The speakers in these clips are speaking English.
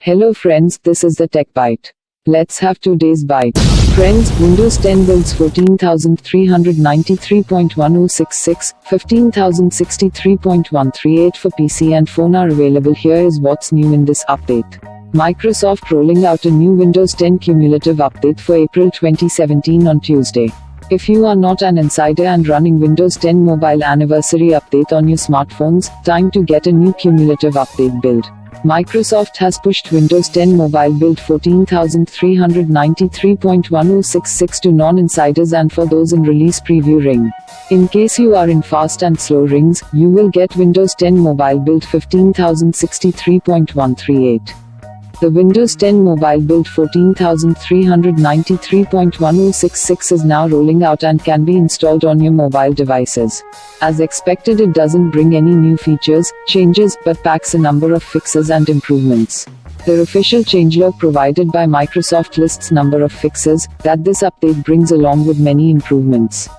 Hello friends, this is the Tech Bite. Let's have today's bite. Friends, Windows 10 builds 14,393.1066, 15,063.138 for PC and phone are available. Here is what's new in this update. Microsoft rolling out a new Windows 10 cumulative update for April 2017 on Tuesday. If you are not an insider and running Windows 10 mobile anniversary update on your smartphones, time to get a new cumulative update build. Microsoft has pushed Windows 10 mobile build 14,393.1066 to non-insiders and for those in release preview ring. In case you are in fast and slow rings, you will get Windows 10 mobile build 15,063.138. The Windows 10 mobile build 14,393.1066 is now rolling out and can be installed on your mobile devices. As expected, it doesn't bring any new features, changes, but packs a number of fixes and improvements. The official changelog provided by Microsoft lists number of fixes that this update brings along with many improvements.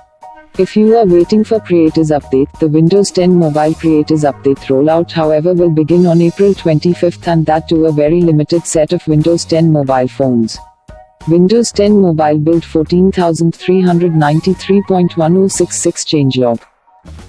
If you are waiting for Creators Update, the Windows 10 Mobile Creators Update rollout however will begin on April 25th and that to a very limited set of Windows 10 mobile phones. Windows 10 Mobile build 14,393.1066 changelog.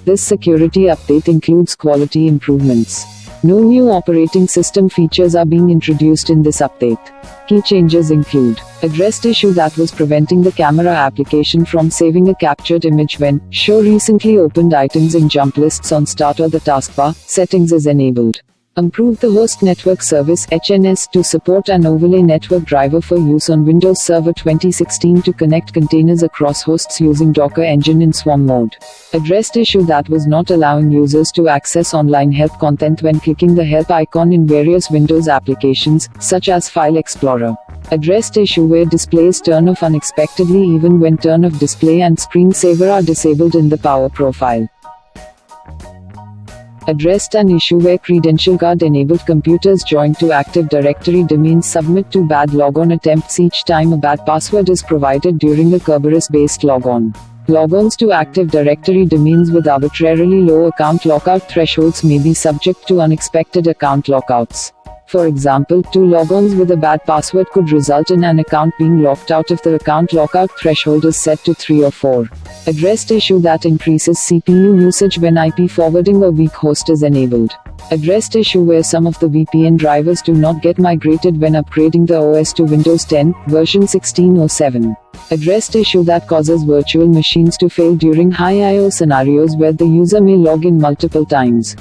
This security update includes quality improvements. No new operating system features are being introduced in this update. Key changes include: addressed issue that was preventing the camera application from saving a captured image when show recently opened items in jump lists on start or the taskbar settings is enabled. Improved the host network service HNS to support an overlay network driver for use on Windows Server 2016 to connect containers across hosts using Docker Engine in Swarm mode. Addressed issue that was not allowing users to access online help content when clicking the help icon in various Windows applications, such as File Explorer. Addressed issue where displays turn off unexpectedly even when turn off display and screensaver are disabled in the power profile. Addressed an issue where credential guard enabled computers joined to Active Directory domains submit to bad logon attempts each time a bad password is provided during a Kerberos-based logon. Logons to Active Directory domains with arbitrarily low account lockout thresholds may be subject to unexpected account lockouts. For example, 2 logons with a bad password could result in an account being locked out if the account lockout threshold is set to 3 or 4. Addressed issue that increases CPU usage when IP forwarding or weak host is enabled. Addressed issue where some of the VPN drivers do not get migrated when upgrading the OS to Windows 10, version 16 or 7. Addressed issue that causes virtual machines to fail during high I/O scenarios where the user may log in multiple times.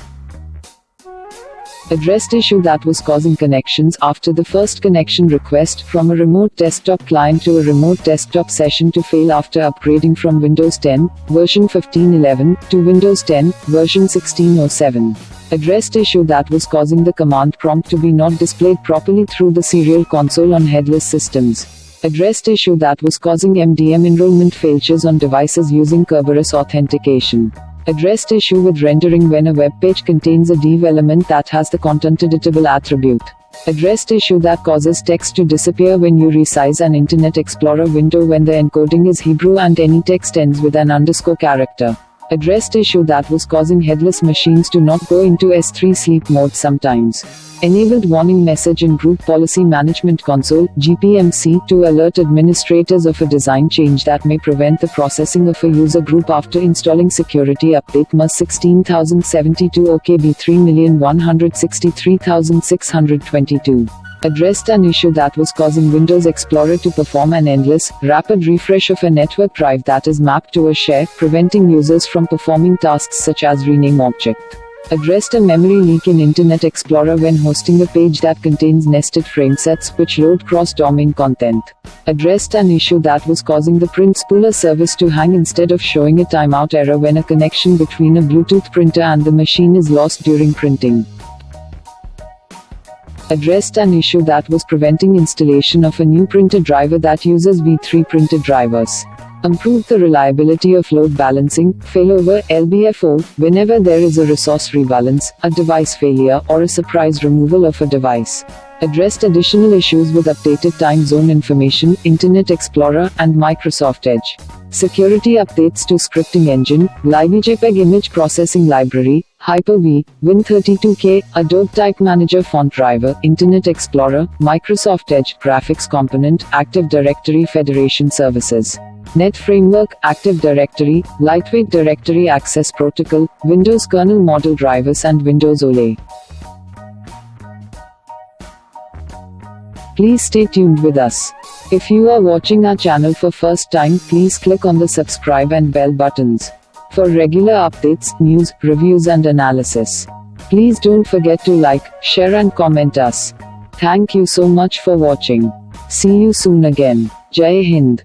Addressed issue that was causing connections after the first connection request from a remote desktop client to a remote desktop session to fail after upgrading from Windows 10, version 15.11, to Windows 10, version 16.07. Addressed issue that was causing the command prompt to be not displayed properly through the serial console on headless systems. Addressed issue that was causing MDM enrollment failures on devices using Kerberos authentication. Addressed issue with rendering when a web page contains a div element that has the content editable attribute. Addressed issue that causes text to disappear when you resize an Internet Explorer window when the encoding is Hebrew and any text ends with an underscore character. Addressed issue that was causing headless machines to not go into S3 sleep mode sometimes. Enabled warning message in Group Policy Management Console (GPMC) to alert administrators of a design change that may prevent the processing of a user group after installing security update MUS 16072 OKB 3,163,622. Addressed an issue that was causing Windows Explorer to perform an endless, rapid refresh of a network drive that is mapped to a share, preventing users from performing tasks such as rename object. Addressed a memory leak in Internet Explorer when hosting a page that contains nested framesets which load cross-domain content. Addressed an issue that was causing the print spooler service to hang instead of showing a timeout error when a connection between a Bluetooth printer and the machine is lost during printing. Addressed an issue that was preventing installation of a new printer driver that uses V3 printer drivers. Improved the reliability of load balancing, failover, LBFO, whenever there is a resource rebalance, a device failure, or a surprise removal of a device. Addressed additional issues with updated time zone information, Internet Explorer, and Microsoft Edge. security updates to scripting engine, LiveJPEG image processing library, Hyper-V, Win32K, Adobe Type Manager font driver, Internet Explorer, Microsoft Edge, graphics component, Active Directory Federation services. Net Framework, Active Directory, Lightweight Directory Access Protocol, Windows kernel model drivers and Windows OLE. Please stay tuned with us. If you are watching our channel for first time, please click on the subscribe and bell buttons for regular updates, news, reviews and analysis. Please don't forget to like, share and comment us. Thank you so much for watching. See you soon again. Jai Hind.